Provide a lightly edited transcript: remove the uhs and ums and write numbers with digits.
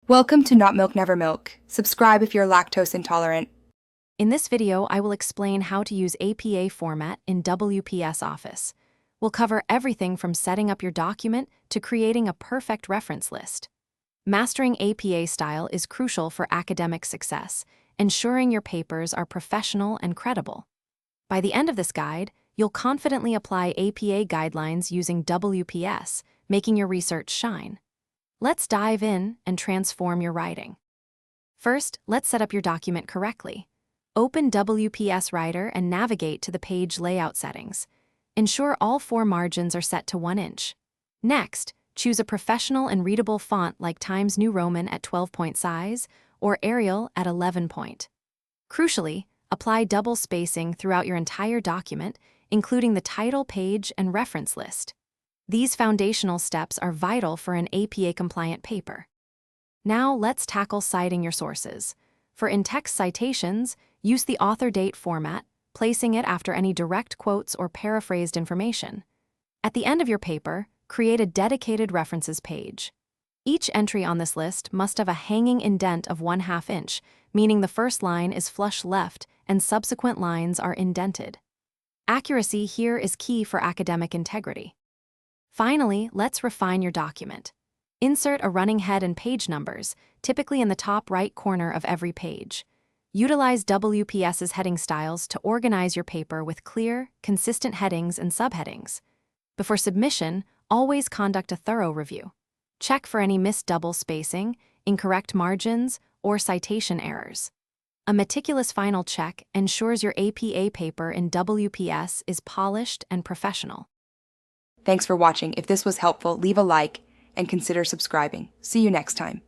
Welcome to Not Milk Never Milk. Subscribe if you're lactose intolerant. In this video, I will explain how to use APA format in WPS Office. We'll cover everything from setting up your document to creating a perfect reference list. Mastering APA style is crucial for academic success, ensuring your papers are professional and credible. By the end of this guide, you'll confidently apply APA guidelines using WPS, making your research shine. Let's dive in and transform your writing. First, let's set up your document correctly. Open WPS Writer and navigate to the page layout settings. Ensure all 4 margins are set to 1 inch. Next, choose a professional and readable font like Times New Roman at 12-point size or Arial at 11-point. Crucially, apply double spacing throughout your entire document, including the title page and reference list. These foundational steps are vital for an APA-compliant paper. Now let's tackle citing your sources. For in-text citations, use the author date format, placing it after any direct quotes or paraphrased information. At the end of your paper, create a dedicated references page. Each entry on this list must have a hanging indent of 1/2 inch, meaning the first line is flush left and subsequent lines are indented. Accuracy here is key for academic integrity. Finally, let's refine your document. Insert a running head and page numbers, typically in the top right corner of every page. Utilize WPS's heading styles to organize your paper with clear, consistent headings and subheadings. Before submission, always conduct a thorough review. Check for any missed double spacing, incorrect margins, or citation errors. A meticulous final check ensures your APA paper in WPS is polished and professional. Thanks for watching. If this was helpful, leave a like and consider subscribing. See you next time.